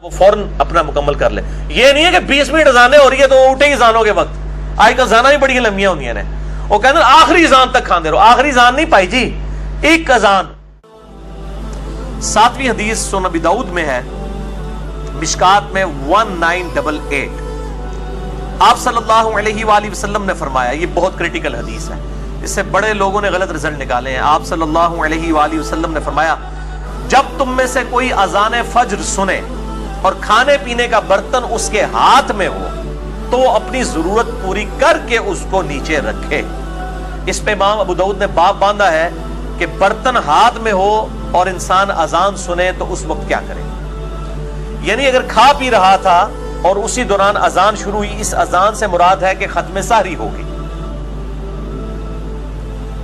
وہ فوراً اپنا مکمل کر لے. یہ نہیں ہے کہ 20 منٹ اذانیں ہو رہی ہے تو وہ اٹھے ہی اذانوں کے وقت. آج کل اذانیں بھی بڑی لمبیاں ہوتی ہیں. وہ کہتے ہیں آخری اذان تک کھاندے رہو. آخری اذان نہیں پائی جی، ایک اذان. 7ویں حدیث سنن ابی داؤد میں ہے، مشکات میں 1988. آپ صلی اللہ علیہ وآلہ وسلم نے فرمایا، یہ بہت کریٹیکل حدیث ہے، اس سے بڑے لوگوں نے غلط رزلٹ نکالے ہیں. آپ صلی اللہ علیہ وآلہ وسلم نے فرمایا، جب تم میں سے کوئی اذان فجر سنے اور کھانے پینے کا برتن اس کے ہاتھ میں ہو تو اپنی ضرورت پوری کر کے اس کو نیچے رکھے. اس پہ امام ابو داؤد نے باب باندھا ہے کہ برتن ہاتھ میں ہو اور انسان اذان سنے تو اس وقت کیا کرے. یعنی اگر کھا پی رہا تھا اور اسی دوران اذان شروع ہوئی، اس اذان سے مراد ہے کہ ختم سحری ہوگی،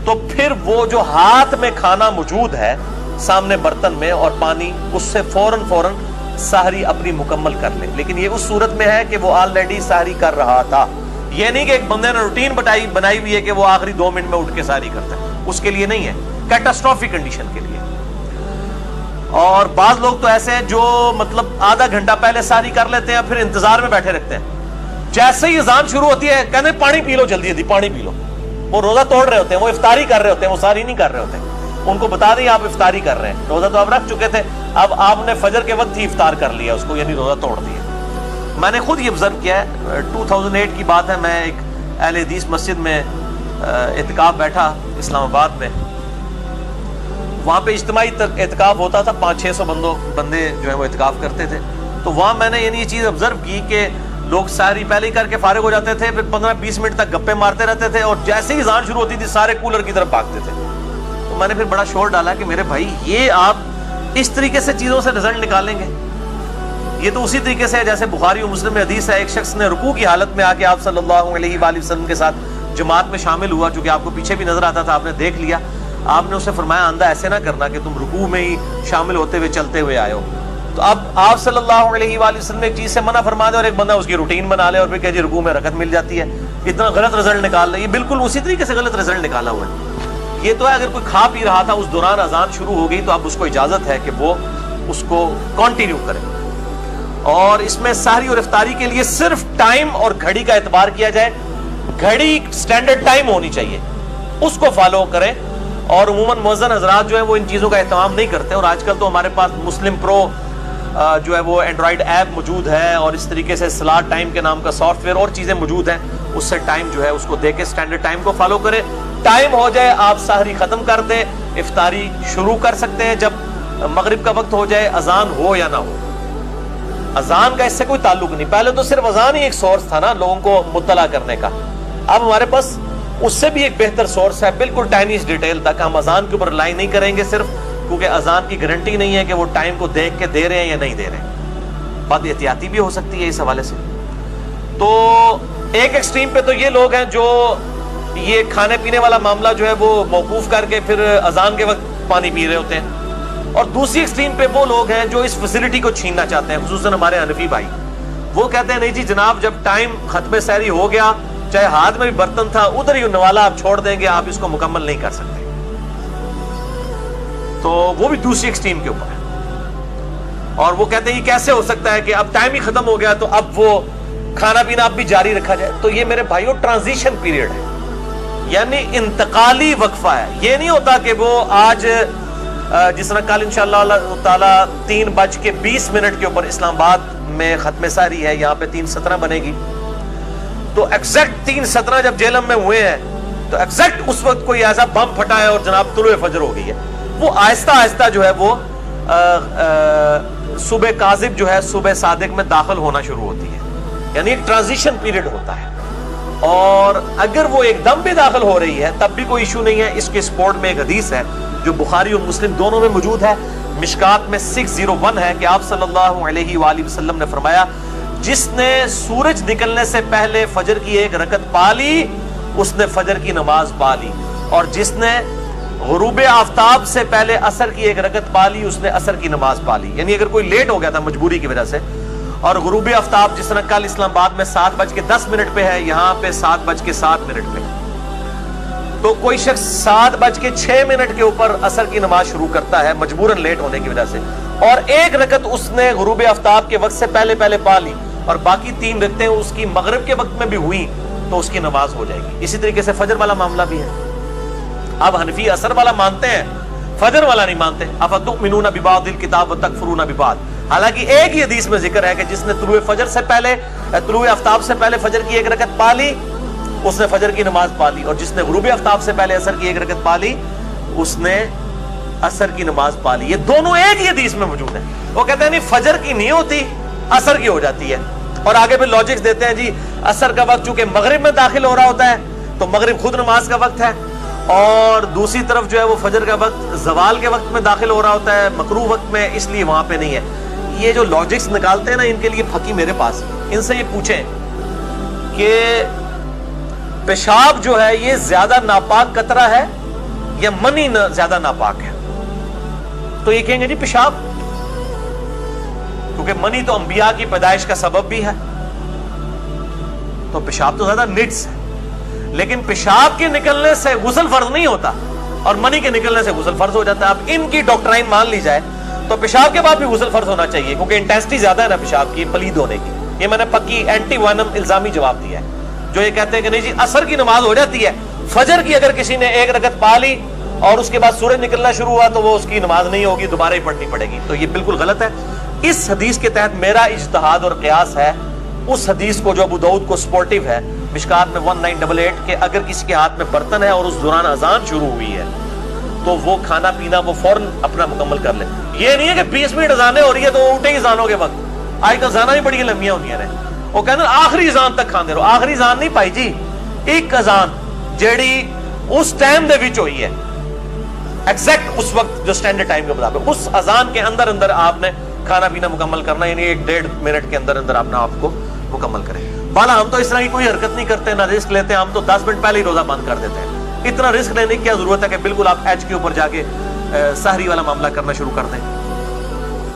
تو پھر وہ جو ہاتھ میں کھانا موجود ہے سامنے برتن میں اور پانی، اس سے فوراً سحری اپنی مکمل کر لے. لیکن یہ اس صورت میں ہے کہ وہ آلریڈی سحری کر رہا تھا. یہ نہیں کہ ایک بندے نے روٹین بنائی ہوئی ہے کہ وہ آخری 2 منٹ میں اٹھ کے سحری کرتا ہے، اس کے لیے نہیں ہے، کیٹاسٹروفک کنڈیشن کے لیے. اور بعض لوگ تو ایسے ہیں جو مطلب آدھا گھنٹہ پہلے سحری کر لیتے ہیں، پھر انتظار میں بیٹھے رکھتے ہیں. جیسے ہی اذان شروع ہوتی ہے کہتے ہیں پانی پی لو، جلدی پانی پی لو. وہ روزہ توڑ رہے ہوتے ہیں، وہ افطاری کر رہے ہوتے ہیں، وہ سحری نہیں کر رہے ہوتے ہیں. ان کو بتا دیں آپ افطاری کر رہے ہیں، روزہ تو آپ رکھ چکے تھے، اب آپ نے فجر کے وقت ہی افطار کر لیا اس کو، یعنی روزہ توڑ دیا. میں نے خود یہ آبزرو کیا ہے. 2008 کی بات ہے، میں ایک اہل حدیث مسجد میں اعتکاف بیٹھا اسلام آباد میں. وہاں پہ اجتماعی اعتکاف ہوتا تھا، 500-600 بندے جو ہیں وہ اعتکاف کرتے تھے. تو وہاں میں نے یعنی یہ چیز آبزرو کی کہ لوگ سحری پہلے ہی کر کے فارغ ہو جاتے تھے، پھر 15-20 منٹ تک گپے مارتے رہتے تھے، اور جیسے ہی اذان شروع ہوتی تھی سارے کولر کی طرف بھاگتے تھے. تو میں نے پھر بڑا شور ڈالا کہ میرے بھائی یہ آپ اس طریقے سے چیزوں سے رزلٹ نکالیں گے؟ یہ تو اسی طریقے سے ہے جیسے بخاری و مسلم میں حدیث ہے، ایک شخص نے رکوع کی حالت میں آ کے آپ صلی اللہ علیہ وآلہ وسلم کے ساتھ جماعت میں شامل ہوا، چونکہ آپ کو پیچھے بھی نظر آتا تھا، آپ نے دیکھ لیا. آپ نے اسے فرمایا آندہ ایسے نہ کرنا کہ تم رکوع میں ہی شامل ہوتے ہوئے چلتے ہوئے آئے ہو. تو اب آپ صلی اللہ علیہ وآلہ وسلم نے ایک چیز سے منع فرما دے اور ایک بندہ اس کی روٹین بنا لے اور پھر کہ جی رکوع میں رکعت مل جاتی ہے، اتنا غلط رزلٹ نکال لے. یہ بالکل اسی طریقے سے غلط رزلٹ نکالا ہوا ہے. یہ تو ہے اگر کوئی کھا پی رہا تھا اس دوران اذان شروع ہو گئی تو اب اس کو اجازت ہے کہ وہ اس کو کنٹینیو کرے. اور اس میں سحری اور افطاری کے لیے صرف ٹائم اور گھڑی کا اعتبار کیا جائے. گھڑی سٹینڈرڈ ٹائم ہونی چاہیے، اس کو فالو کریں. اور عموماً مؤذن حضرات جو ہیں وہ ان چیزوں کا اہتمام نہیں کرتے. اور آج کل تو ہمارے پاس مسلم پرو جو ہے وہ اینڈرائڈ ایپ موجود ہے، اور اس طریقے سے سلاٹ ٹائم کے نام کا سافٹ ویئر اور چیزیں موجود ہیں، اس سے ٹائم جو ہے اس کو دے کے سٹینڈرڈ ٹائم کو فالو کریں. ٹائم ہو جائے آپ سحری ختم کر دیں، افطاری شروع کر سکتے ہیں جب مغرب کا وقت ہو جائے، اذان ہو یا نہ ہو. اذان کا اس سے کوئی تعلق نہیں. پہلے تو صرف اذان ہی ایک سورس تھا نا لوگوں کو مطلع کرنے کا. اب ہمارے پاس اس سے بھی ایک بہتر سورس ہے، بالکل ٹائنیز ڈیٹیل تک. ہم اذان کے اوپر لائی نہیں کریں گے صرف کیونکہ اذان کی گارنٹی نہیں ہے کہ وہ ٹائم کو دیکھ کے دے رہے ہیں یا نہیں دے رہے ہیں. بات احتیاطی بھی ہو سکتی ہے اس حوالے سے. تو ایک ایکسٹریم پہ تو یہ لوگ ہیں جو یہ کھانے پینے والا معاملہ جو ہے وہ موقوف کر کے پھر اذان کے وقت پانی پی رہے ہوتے ہیں. اور دوسری ایکسٹریم پہ وہ لوگ ہیں جو اس فیسلٹی کو چھیننا چاہتے ہیں، خصوصاً ہمارے حنفی بھائی. وہ کہتے ہیں نہیں جی جناب، جب ٹائم ختم سحری ہو گیا، چاہے ہاتھ میں بھی برتن تھا ادھر ہی نوالا آپ چھوڑ دیں گے، آپ اس کو مکمل نہیں کر سکتے. تو وہ بھی دوسری ایکسٹریم کے اوپر ہے. اور وہ کہتے ہیں یہ کیسے ہو سکتا ہے کہ اب ٹائم ہی ختم ہو گیا تو اب وہ کھانا پینا اب بھی جاری رکھا جائے. تو یہ میرے بھائیوں ٹرانزیشن پیریڈ ہے، یعنی انتقالی وقفہ ہے. یہ نہیں ہوتا کہ وہ آج جس طرح کل انشاءاللہ تعالی 3:20 کے اوپر اسلام آباد میں ختم سحری ہے، یہاں پہ 3:17 بنے گی. تو ایگزیکٹ 3:17 جب جہلم میں ہوئے ہیں تو ایگزیکٹ اس وقت کوئی ایسا بم پھٹا ہے اور جناب طلوع فجر ہو گئی ہے. وہ آہستہ آہستہ جو ہے وہ صبح کاذب جو ہے صبح صادق میں داخل ہونا شروع ہوتی ہے، یعنی ایک ٹرانزیشن پیریڈ ہوتا ہے. اور اگر وہ ایک دم بھی داخل ہو رہی ہے تب بھی کوئی ایشو نہیں ہے. اس کے سپورٹ میں ایک حدیث ہے جو بخاری اور مسلم دونوں میں موجود ہے، مشکات میں 601 ہے کہ آپ صلی اللہ علیہ وآلہ وسلم نے فرمایا جس نے سورج نکلنے سے پہلے فجر کی 1 رکعت پا لی اس نے فجر کی نماز پا لی، اور جس نے غروب آفتاب سے پہلے عصر کی 1 رکعت پا لی اس نے عصر کی نماز پا لی. یعنی اگر کوئی لیٹ ہو گیا تھا مجبوری کی وجہ سے، اور غروب آفتاب جس طرح کل اسلام آباد میں 7:10 پہ ہے، یہاں پہ 7:07 پہ، تو کوئی شخص 7:06 کے اوپر عصر کی نماز شروع کرتا ہے مجبوراً لیٹ ہونے کی وجہ سے، اور 1 رکعت اس نے غروب آفتاب کے وقت سے پہلے پا لی اور باقی 3 رکعتیں اس کی مغرب کے وقت میں بھی ہوئی تو اس کی نماز ہو جائے گی. اسی طریقے سے فجر والا معاملہ بھی ہے. اب حنفی اثر والا مانتے ہیں, فجر والا نہیں مانتے. افتؤمنون ببعض الکتاب وتکفرون ببعض. حالانکہ ایک ہی حدیث میں ذکر ہے کہ جس نے طلوع آفتاب سے پہلے فجر کی 1 رکعت پا لی اس نے فجر کی نماز پا لی, اور جس نے غروب آفتاب سے پہلے عصر کی 1 رکعت پا لی اس نے عصر کی نماز پا لی. یہ دونوں ایک ہی حدیث میں موجود ہیں. وہ کہتے ہیں نہیں فجر کی نہیں ہوتی, عصر کی ہو جاتی ہے. اور آگے پھر لاجکس دیتے ہیں جی عصر کا وقت چونکہ مغرب میں داخل ہو رہا ہوتا ہے تو مغرب خود نماز کا وقت ہے, اور دوسری طرف جو ہے وہ فجر کا وقت زوال کے وقت میں داخل ہو رہا ہوتا ہے, مکروہ وقت میں, اس لیے وہاں پہ نہیں ہے. یہ جو لاجکس نکالتے ہیں نا, ان کے لیے پھکی میرے پاس. ان سے یہ پوچھیں کہ پیشاب جو ہے یہ زیادہ ناپاک قطرہ ہے یا منی زیادہ ناپاک ہے, تو یہ کہیں گے جی پیشاب, کیونکہ منی تو انبیاء کی پیدائش کا سبب بھی ہے, تو پیشاب تو زیادہ نٹس ہے. لیکن پیشاب کے نکلنے سے غسل فرض نہیں ہوتا اور منی کے نکلنے سے غسل فرض ہو جاتا ہے. اب ان کی ڈاکٹرائن مان لی جائے تو پیشاب کے بعد بھی غسل فرض ہونا چاہیے, کیونکہ انٹینسٹی زیادہ ہے نا پیشاب کی پلید ہونے کی. یہ میں نے پکی اینٹی وائنم الزامی جواب دیا ہے. جو یہ کہتے ہیں کہ نہیں جی عصر کی نماز ہو جاتی ہے, فجر کی اگر کسی نے 1 رکعت پا لی اور اس کے بعد سورج نکلنا شروع ہوا تو وہ اس کی نماز نہیں ہوگی, دوبارہ ہی پڑھنی پڑے گی. تو یہ بالکل غلط ہے. اس حدیث کے تحت میرا اجتہاد اور قیاس ہے اس حدیث کو جو ابو داؤد کو سپورٹیو ہے مشکات میں 1988 کہ اگر کسی کے ہاتھ میں برتن ہے اور اس دوران اذان شروع ہوئی ہے تو وہ کھانا پینا وہ فوراً اپنا مکمل کر لے. یہ نہیں ہے کہ 20 منٹ اذانیں ہو رہی ہے تو وہ اٹھے اذانوں کے وقت. آج کل اذانیں بھی بڑی لمبیاں ہوتی ہیں, وہ کہتے ہیں آخری اذان تک کھاندے رہو. آخری اذان نہیں پائی جی, ایک اذان جیڑی اس ٹائم دے وچ ہوئی ہے, ایگزیکٹ اس وقت جو سٹینڈرڈ ٹائم کے مطابق, اس اذان کے اندر آپ نے کھانا پینا مکمل کرنا, یعنی 1-1.5 منٹ کے اندر آپ نے آپ کو مکمل کریں. بالا ہم تو اس طرح کی کوئی حرکت نہیں کرتے, نہ رسک لیتے ہیں. ہم تو 10 منٹ پہلے ہی روزہ بند کر دیتے ہیں. اتنا رسک لینے کی کیا ضرورت ہے کہ بالکل آپ ایچ کے اوپر جا کے سحری والا معاملہ کرنا شروع کر دیں.